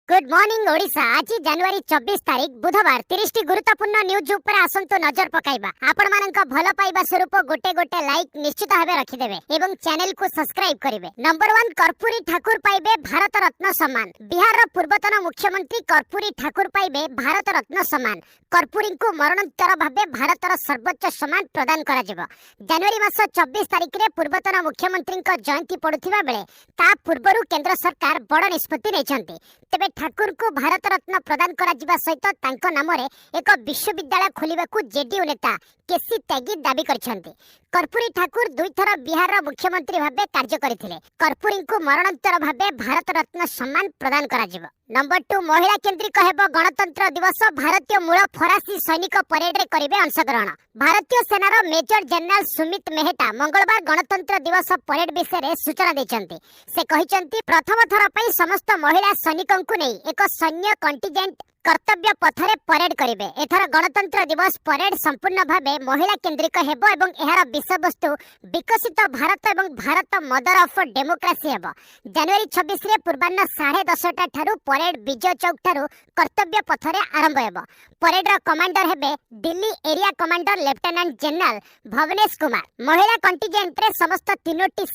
Good morning Odisha. आज जनवरी 24 तारीख बुधवार 30 टी गुरुत्वपूर्ण न्यूज ऊपर आसंतु नजर पकाइबा। आपण मानक भलो पाइबा स्वरूप गोटे गोटे लाइक निश्चित भाबे रखि देबे एवं चैनल को सब्सक्राइब करिवे। नंबर 1 कर्पूरी ठाकुर पाइबे भारत रत्न सम्मान। बिहार रो पूर्वतन मुख्यमंत्री कर्पूरी ठाकुर पाइबे भारत रत्न सम्मान। कर्पूरी को मरणोत्तर भाबे भारतर सर्वोच्च सम्मान प्रदान करा जिवो। जनवरी मास 24 तारीख रे पूर्वतन मुख्यमंत्री जयंती पड़ुथिबा बेले ता पूर्वरु केंद्र सरकार बड़ निष्पत्ति नेछंती। तेबे ठाकुर को भारत रत्न प्रदान करा जिबा सहित तांको नामरे एक विश्वविद्यालय खोलिबाकू जेडीयू नेता केसी त्यागी दाबी करछंती। कर्पूरी ठाकुर दुई थर बिहार रो मुख्यमंत्री भाबे कार्य करथिले। कर्पूरी को मरणोत्तर भाबे भारत रत्न सम्मान प्रदान करा जिवो। नंबर 2 महिला केंद्रिक हेबो गणतंत्र दिवस। भारतीय मूल फरासी सैनिक परेड रे करिवे अंशग्रहण। भारतीय सेनार मेजर जनरल सुमित मेहता मंगलवार गणतंत्र दिवस परेड विषय रे सूचना दैछंती। से कहिछंती प्रथम थर पई समस्त महिला सैनिकों को नै एक सैन्य कंटिजेंट कर्तव्य पथरे परेड करिवे। एथर गणतंत्र दिवस परेड संपूर्ण भाबे महिला केंद्रिक हेबो एवं एहार विषय वस्तु विकसित भारत एवं भारत मदर ऑफ डेमोक्रेसी हेबो। जनवरी 26 रे पूर्वाह्न 10:30 ठारू परेड विजय चौक ठारू कर्तव्य पथरे आरंभ हेबो। परेड रो कमांडर हेबे Delhi area commander lieutenant general Bhavnesh Kumar. महिला कंटिजेंट रे समस्त तीनोटी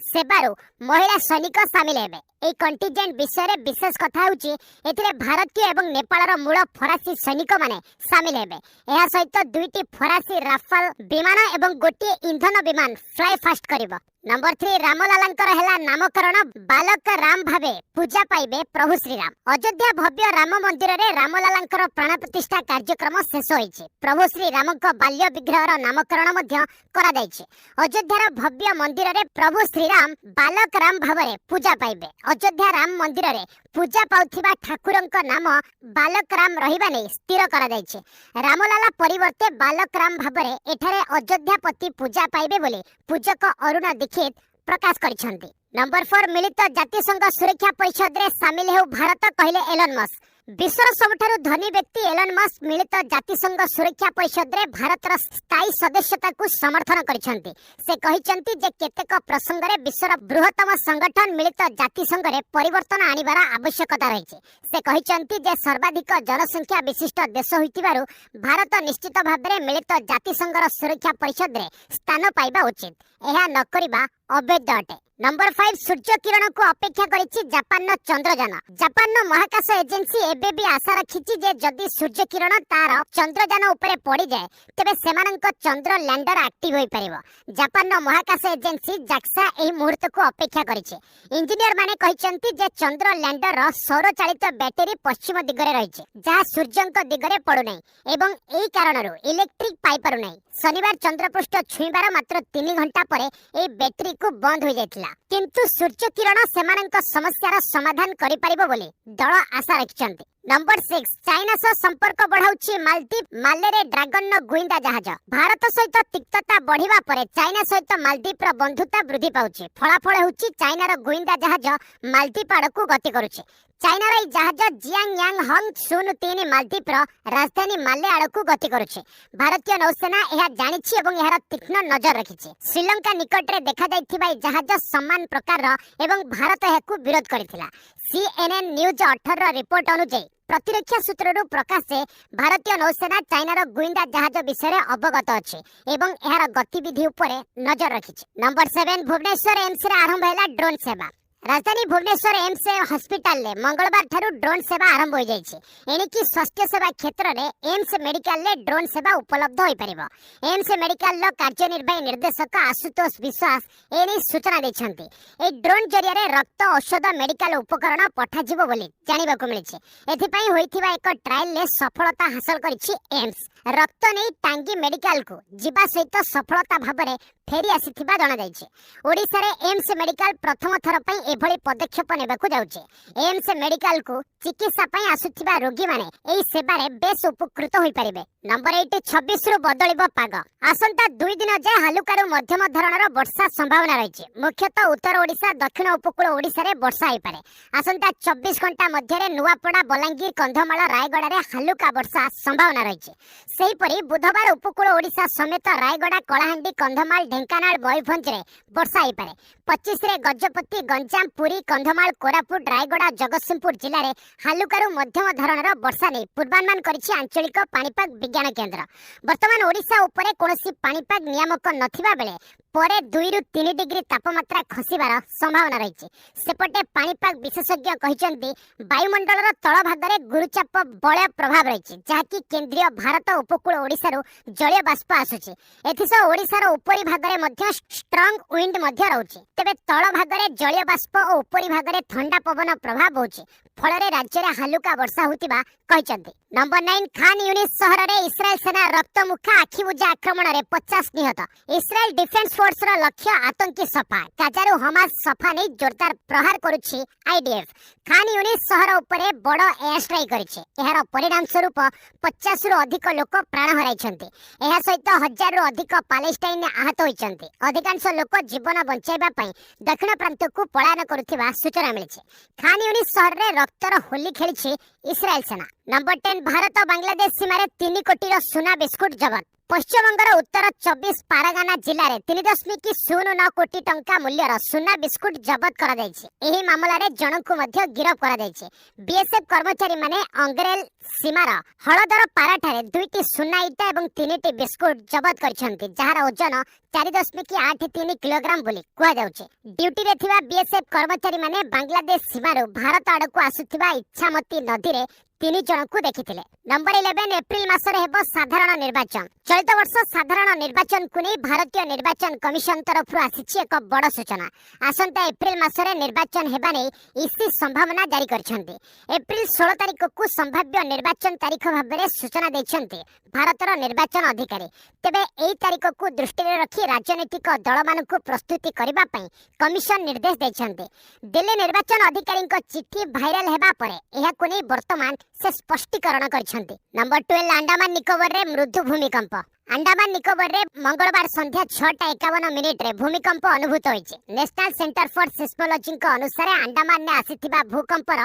सेबारू महिला सैनिक सामिल हेबे। এই কন্টিজেন্ট বিষয়ে বিশেষ কথা হচ্ছে এথিরে ভারতীয় এবং নেপাଳର মূল ফরাসি সৈনিক মানে সামিল হেবে। ଏହା ସହିତ ଦୁଇଟି ଫରାସୀ ରାଫାଲ ବିମାନ ଏବଂ ଗୋଟିଏ ଇନ୍ଧନ ବିମାନ ଫ୍ଲାଏ ଫାଷ୍ଟ କରିବ। नंबर 3 रामलालांकर हेला नामकरण। बालक राम भावे पूजा पाइबे प्रभु श्रीराम। अयोध्या भव्य राम मंदिर रे रामलालांकर प्राण प्रतिष्ठा कार्यक्रम शेष होइछि। प्रभु श्रीरामक बाल्य विग्रहर नामकरण मध्य करा जाइछि। अयोध्यार भव्य मंदिर रे प्रभु श्रीराम बालक राम भावे पूजा पाइबे। अयोध्या राम मंदिर रे पूजा पाउथिबा ठाकुरंक नाम बालक राम रहिबा नै स्थिर करा जाइछि। रामलाला परिवर्ते बालक राम भाबरे एठारे अयोध्यापति पूजा पाइबे बोली पूजक अरुण दीक्षित प्रकाश करिसंती। नंबर 4 मिलित जातिसंघ सुरक्षा परिषद रे शामिल हेउ भारत कहले एलन मस्क। विश्वर सबठारु धनी व्यक्ति एलन मस्क मिलित जातिसंघ सुरक्षा परिषद रे भारतर स्थायी सदस्यता को समर्थन करिसंती। से कहिसंती जे केतेक प्रसंग रे विश्वर बृहत्तम संगठन मिलित जातिसंघ रे परिवर्तन आनिबार आवश्यकता रहिछि। से कहिसंती जे सर्वाधिक जनसंख्या विशिष्ट देश होइतिबारु भारत निश्चित भाबरे मिलित जातिसंघर सुरक्षा परिषद रे स्थान पाइबा उचित। एहा न करिबा अवैध अटे। नंबर 5 सूर्य किरण को अपेक्षा करिछि जापान न चंद्रयान। जापान न महाकाश एजेंसी एबे भी आशा रखिछि जे जदि सूर्य किरण तार चंद्रयान उपरे पड़ी जाए तेबे सेमानंक चंद्र लैंडर एक्टिव होई परिबो। जापान न महाकाश एजेंसी जाक्सा एही मुहूर्त को अपेक्षा करिछि। इंजीनियर माने कहिसंती जे चंद्र लैंडर सौर चालित बैटरी पश्चिम दिगरे रहिछि जहा सूर्यंक दिगरे पडु नै एवं एही कारणरू इलेक्ट्रिक पाई पारु नै। शनिवार चंद्रपृष्ठ छुईबार मात्र 3 घंटा परे ए बैटरी को बंद हो जायतिला। किंतु सूर्य किरण सेमानंक समस्यार समाधान करि परिबो बोली दल आशा रखिसंती। नंबर 6 चाइना सह संपर्क बढ़ाउछि मालदीप। मालेरे ड्रैगन न गुइंदा जहाज। भारत सहित तिक्तता बढ़िबा परे चाइना सहित मालदीप र बंधुता वृद्धि पाउछि। फलाफल होउछि चाइनार गुइंदा जहाज मालदीप आडकू गति करुछि। चाइनार ई जहाज जियांग यांग हंग सुन 3 मालदीप र राजधानी माले आडकू गति करुछि। भारतीय नौसेना एहा जानिछि एवं एहार तीक्ष्ण नजर रखिछि। श्रीलंका निकट रे देखा जाइथिबा ई जहाज समान प्रकार र एवं भारत एहाकू विरोध करिथिला। CNN न्यूज 18 र रिपोर्ट अनुसार प्रतिरक्षा सूत्ररू प्रकाश से भारतीय नौसेना चाइनार गुइंदा जहाज विषय अवगत अछि एवं एहार गतिविधि उपरे नजर रखिछि। नंबर 7 भुवनेश्वर एम्स रे आरंभ हैला ड्रोन सेवा। राजधानी भुवनेश्वर एम्स हॉस्पिटल ले मंगलवार ठारू ड्रोन सेवा आरंभ हो जाइछि। एनिकी स्वास्थ्य सेवा क्षेत्र रे एम्स मेडिकल ले ड्रोन सेवा उपलब्ध होई परिबो। एम्स मेडिकल लो कार्यनिर्वाही निर्देशक आशुतोष विश्वास एनी सूचना दैछंती। ए ड्रोन जरिया रे रक्त औषध मेडिकल उपकरण पठा जिवो बोली जानिबाकू मिलिछि। एथि पई होइथिबा एक ट्रायल ले सफलता हासिल करिछि एम्स। रक्त नै टांगी मेडिकल को जीवा सहित सफलता भाबरे फेरी आसीथिबा जणा जाइछि। ओडिसा रे एम्स मेडिकल प्रथम थर पई एभली पदक्षेप नेबाकू जाउछि। एम्स मेडिकल को चिकित्सा पई आसुथिबा रोगी माने एई सेवा रे बेस उपकृत होई परिबे। नंबर 8 26 रु बदलिबो पाग। आसंता 2 दिन जे हालुकारू मध्यम धरणर वर्षा संभावना रहिछि। मुख्यतः उत्तर ओडिसा दक्षिण उपकूल ओडिसा रे वर्षा होई पारे। आसंता 24 घंटा मध्य रे नुवापड़ा बलांगीर कंधमाल रायगड़ा रे हालुका वर्षा संभावना रहिछि। सेही परि बुधवार उपकूल ओडिसा समेत रायगड़ा कलाहांडी कंधमाल ढेंकानाल मयूरभंज रे वर्षा हो पारे। 25 रे गजपति गंजाम पुरी कंधमाल कोरापुट रायगड़ा जगतसिंहपुर जिले में हालुकारु मध्यम धरणर वर्षा नहीं पूर्वानुमान करिछि आंचलिक पाणीपाग विज्ञान केन्द्र। वर्तमान ओडिशा उपरे कोनोसी पाणीपाग नियामक नथिबा बेले परे 2 रु 3 डिग्री तापमात्रा खसिबार संभावना रही। सेपटे पाणीपाग विशेषज्ञ कहिसंती वायुमंडलर तळ भागरे गुरुचाप बलय प्रभाव रही जहाँकि केंद्रीय भारत उपकूल ओडिशारू जलीय बाष्प आसुछि। एथिसह ओडिशार उपरी भागरे मध्य स्ट्रॉन्ग विंड मध्य रहउछि। तेबे तळ भागरे जलीय बाष्प और उपरी भागरे ठंडा पवन प्रभाव होउछि फल राज्य में हालुका वर्षा होतिबा कहिसंती। नंबर 9 खान यूनिस शहर में इस्राएल सेना रक्तमुखा आखिबुझा आक्रमण में 50 निहत। इस्राएल डिफेंस फोर्स रो लक्ष्य आतंकी सफा गाजारू हमास सफा नहीं जोरदार प्रहार करुछि आईडीएफ। खान यूनिस शहर उपरे बड़ एयर स्ट्राइक करिछि। एहार परिणाम स्वरूप 50 रु अधिक लोक प्राण हराइछन्ति। एहा सहित 1000 रु अधिक पालेस्टाइन आहत होइछन्ति। अधिकांश लोक जीवन बंचाइबा पई दक्षिण प्रांत को पलायन करुथिबा सूचना मिलिछि। खान यूनिस शहर रे रक्तर होली खेलिछि इस्राएल सेना। नंबर 10 भारत बांग्लादेश सीमार 3 कोटी सुना बिस्कुट जबत। पश्चिमबंगर उत्तर 24 पारागाना जिले में 3.09 कोटी टंका मूल्यर सुना बिस्कुट जबत करा जायछि। एही मामला रे जनकु मध्य गिरफ करा जायछि। बीएसएफ कर्मचारी माने अंग्रेल सीमार हळदर पाराठारे 2टी सुना इटा एवं 3टी बिस्कुट जबत करछन्ति जहार ओजन 4.83 किलोग्राम बोली कुआ जाउछि। ड्यूटी रे थिबा बीएसएफ कर्मचारी माने बांग्लादेश सीमारू भारत आडकु आसुथिबा इच्छामती नदी रे 3 जन को देखिथिले। नंबर 11 एप्रिल मासरे हेबो साधारण निर्वाचन। चलित वर्ष साधारण निर्वाचन को नहीं भारतीय निर्वाचन कमिशन तरफ आसिछि एक बड़ सूचना। आसंता एप्रिल मासरे निर्वाचन हेबा नै इसी संभावना जारी करछन्ति। एप्रिल 16 तारिख को संभाव्य निर्वाचन तारीख भाबरे सूचना दैछन्ति भारतर निर्वाचन अधिकारी। तेबे एई तारीख को दृष्टि रे रखी राजनीतिक दल मानकु प्रस्तुति करबा पई कमिशन निर्देश दैछन्ति। दिल्ली निर्वाचन अधिकारी चिठी भाइराल हेबा परे एहा को नै वर्तमान से स्पष्टीकरण करछन्ति। नंबर 12 अंडमान निकोबर रे मृदु भूमिकंप। अंडमान निकोबर रे मंगलवार संध्या 6:51 रे भूमिकंप अनुभूत होइछि। नेशनल सेंटर फॉर सिस्मोलॉजी अनुसार अंडमान ने आसीथिबा भूकंपर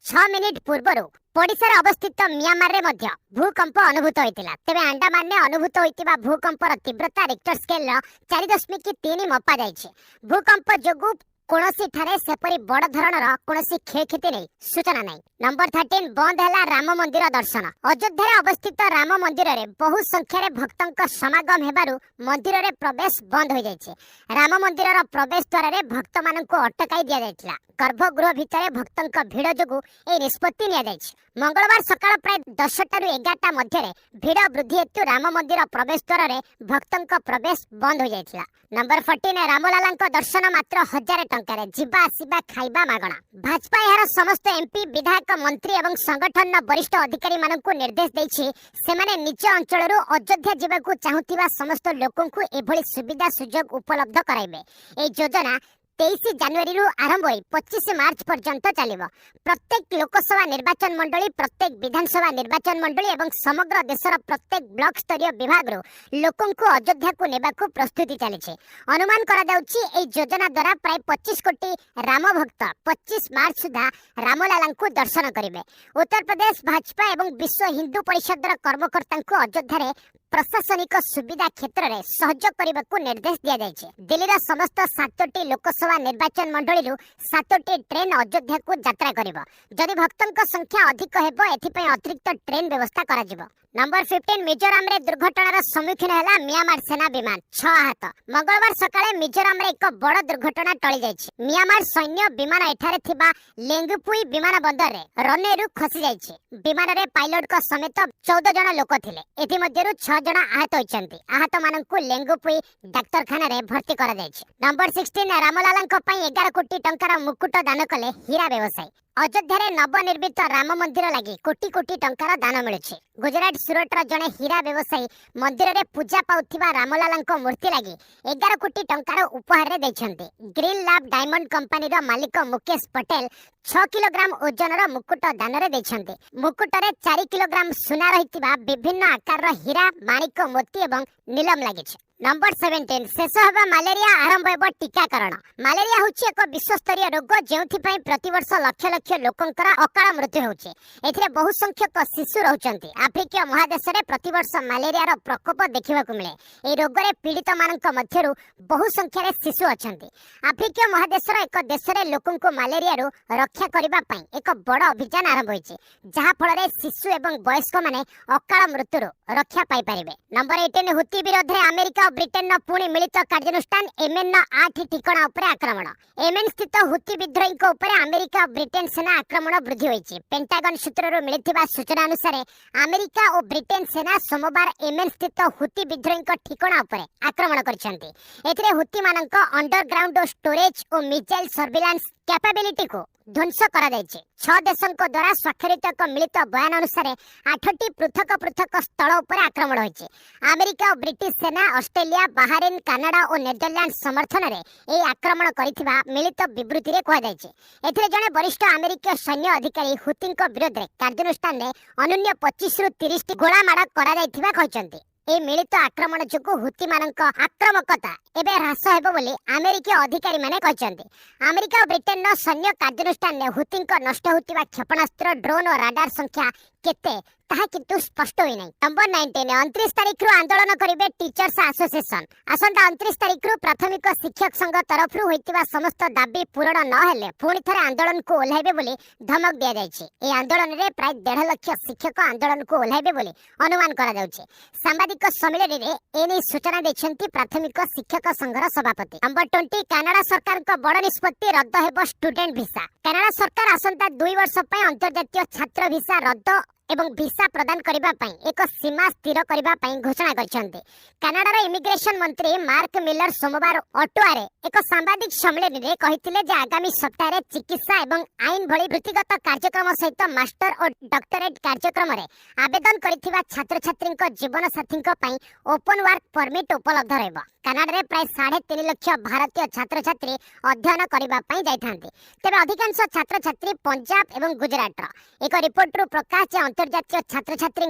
6 मिनिट पूर्वरु ओडिशा अवस्थित म्यांमार रे मध्य भूकंप अनुभूत होइतिला। तेबे अंडमान ने अनुभूत होइतिबा भूकंपर तीव्रता रिक्टर स्केल 4.3 मपा जाइछि। भूकंप जोगु कोनोसी ठारे सेपरी बड़ धरणर कोनोसी क्षयक्षति नै सूचना नै। नंबर 13 बंद हैला राम मंदिर दर्शन। अयोध्या अवस्थित राम मंदिर रे बहु संख्या रे भक्तंक समागम हेबारु मंदिर रे प्रवेश बंद हो जाइछे। राम मंदिर रो प्रवेश द्वार रे भक्त माननकु अटकाई दिया जाइतिला। गर्भगृह भितर भक्तंक भीड़ जोगु ए निष्पत्ति निया जाइछि। मंगलवार सकाळ प्राय 10 टारु 11 मध्य रे भीड़ वृद्धि हेतु राम मंदिर प्रवेश द्वार रे भक्तंक प्रवेश बंद हो जाइतिला। नंबर 14 रामलालांक दर्शन मात्र 1000 टंका रे जिबा आसीबा खाइबा मागणा। भाजपा यार समस्त एमपी विधायक मंत्री एवं संगठन वरिष्ठ अधिकारी माननकु निर्देश दैछि सेमाने निज अंचलरू अयोध्या जिबाकु चाहुथिबा समस्त लोकंकु एभली सुविधा सुयोग उपलब्ध कराइबे। ए योजना 23 जनवरी रु आरंभ होई 25 मार्च पर्यंत चलिबो। प्रत्येक लोकसभा निर्वाचन मंडली, प्रत्येक विधानसभा निर्वाचन मंडली एवं समग्र देशर प्रत्येक ब्लॉक स्तरीय विभाग रो लोकंकु अयोध्या को नेबाकु प्रस्तुति चलिছে। अनुमान करा जाउछि ए योजना द्वारा प्राय 25 कोटी राम भक्त 25 मार्च सुधा रामलालांकु दर्शन करिवे। उत्तर प्रदेश भाजपा एवं विश्व हिंदू परिषदर कर्मकर्तांकु अयोध्या रे प्रशासनिक सुविधा क्षेत्र में सहयोग करने को निर्देश दिया जायछि। दिल्लीर समस्त 7टी लोकसभा निर्वाचन मंडली 7टी ट्रेन अयोध्या को यात्रा करिबो। जदि भक्तंक संख्या अधिक हेबो एथिपई अतिरिक्त ट्रेन व्यवस्था करा जिवो। नंबर 15 मिजोराम रे दुर्घटनार सम्मुखीन हैला म्यांमार सेना विमान 6 आहत। मंगलवार सकाळे मिजोराम रे एक बड़ दुर्घटना टळी जायछि। म्यांमार सैन्य विमान एठारे थिबा लेंगपुई विमान बंदर रे रनवेरु खसी जायछि। विमान रे पायलट को समेत 14 जन लोक थिले। एथि मध्यरु 6 जन आहत होइछन्ति। आहत माननकु लेंगपुई डाक्तरखाना रे भर्ती करा जायछि। नंबर 16 रामलालांक पई 11 कोटी टंकार मुकुट दान कले हीरा व्यवसायी। अयोध्या रे नवनिर्मित राम मंदिर लगी कोटी कोटी टंकार दान मिलुछि। गुजरात सुरटर जने हीरा व्यवसायी मंदिर रे पूजा पाउथिबा रामलालांक मूर्ति लगी 11 कोटी टंकार उपहार रे दैछन्ति। ग्रीन लैब डायमंड कंपनी रो मालिक मुकेश पटेल 6 किलोग्राम ओजन रो मुकुट दान रे दैछन्ति। मुकुट रे 4 किलोग्राम सुना रहितिबा विभिन्न आकार रो हीरा, माणिक, मोती एवं नीलम लागिछि। नंबर 17 शेष हेबा मलेरिया आरंभ हेबो टीकाकरण। मलेरिया होची एक विश्वस्तरीय रोग जेउथिपई प्रतिवर्ष लक्ष लक्ष लोकंकर अकाल मृत्यु होची। एथिरे बहु संख्यक शिशु रहउचंती। आफ्रिकीय महादेश रे प्रतिवर्ष मलेरिया रो प्रकोप देखिबाकू मिले। ए रोग रे पीड़ित मानक मध्यरु बहु संख्या रे शिशु अछंती। आफ्रिकीय महादेश रो एक देश रे लोकंको मलेरिया रो रक्षा करिबा पई एक बड़ अभियान आरंभ होईची, जहा फल रे शिशु एवं वयस्क माने अकाल मृत्यु रक्षा पाई परिबे। नंबर 18 हुती विरोध रे अमेरिका ब्रिटेन पुणी मिलित कार्यानुष्ठान येमेन 8 ठिकाना उपरे आक्रमण। येमेन स्थित हुती विद्रोही उपरे अमेरिका और ब्रिटेन सेना आक्रमण वृद्धि होईची। पेंटागन सूत्रରୁ मिलिथिबा सूचना अनुसार अमेरिका और ब्रिटेन सेना सोमवार येमेन स्थित हुती विद्रोही ठिकाना उपरे आक्रमण करछंती। एथिरे हुती मानक अंडरग्राउंड स्टोरेज और मिसाइल सर्विलांस कैपेबिलिटी को ध्वंस करा जायछि। 6 देशों द्वारा स्वाक्षरित एक मिलित बयान अनुसार 8टी पृथक पृथक स्थल उपर आक्रमण होइछि। अमेरिका और ब्रिटिश सेना ऑस्ट्रेलिया, बाहरेन, कनाडा और नेदरलैंड समर्थन रे ए आक्रमण करिथिबा मिलित विवृत्ति रे कहै जायछि। एथिरे जने वरिष्ठ अमेरिकीय सैन्य अधिकारी हुतीଙ୍କ विरोध रे कार्यानुष्ठान रे अनन्य 25 रु 30 टी गोला मार करा जायथिबा कहचंती। ए मिलित आक्रमण जोगु हुती मानक आक्रामकता एबे ह्रास हेबो बोली अमेरिकीय अधिकारी माने कहचंती। अमेरिका और ब्रिटेन नो सैन्य कार्यानुष्ठान रे हुतीଙ୍କ नष्ट होतिबा क्षेपणास्त्र, ड्रोन और राडार संख्या केते ताहा किंतु स्पष्ट होई नै। नंबर 19 29 तारिख रु आंदोलन करिवे टीचर्स एसोसिएशन। आसंता 29 तारिख रु प्राथमिक शिक्षक संघ तरफ रु होइतिबा समस्त दाबी पूरण न हेले पुणी थरे आंदोलन को ओल्हाइबे बोली धमक दिया जायछि। ए आंदोलन रे प्राय 1.5 लाख शिक्षक आंदोलन को ओल्हाइबे बोली अनुमान करा जाउछि। सांबादिक सम्मेलन रे एनी सूचना दैछंती प्राथमिक शिक्षक संघर सभापति। नंबर 20 कनाडा सरकार को बड़ निष्पत्ति रद्द हेबो स्टूडेंट वीसा। कनाडा सरकार आसंता 2 वर्ष पय अंतर्जातीय छात्र वीसा रद्द एवं वीसा प्रदान करिबा पई एक सीमा स्थिर करिबा पई घोषणा करछन्ते। कनाडार इमिग्रेशन मंत्री मार्क मिलर सोमवार ओटावा एक सांबादिक सम्मेलन रे कहिथिले जे आगामी सप्ताह रे चिकित्सा एवं आईन भली वृत्तिगत कार्यक्रम सहित मास्टर और डॉक्टरेट कार्यक्रम रे आवेदन करिथिबा छात्र छात्रीक जीवन साथीक पई ओपन वर्क परमिट उपलब्ध रहबो। कनाडा रे प्राय 3.5 लाख भारतीय छात्र छात्री अध्ययन करिबा पई जायथांते। तेबे अधिकांश छात्र छात्री पंजाब एवं गुजरात एक रिपोर्ट रु प्रकाश जे अंतर्जातीय छात्र छात्री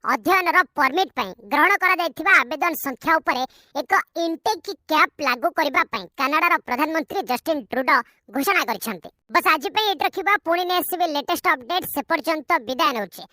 अध्ययन परमिट ग्रहण करा आवेदन संख्या उपरे एक इनटेक कैप लागू करबा कनाडार प्रधानमंत्री जस्टिन ट्रुडो घोषणा करछन्ते। बस आज पे एट रखिबा पुणी ने आसीबे लेटेस्ट अपडेट से पर्यंत विदाय नउचे।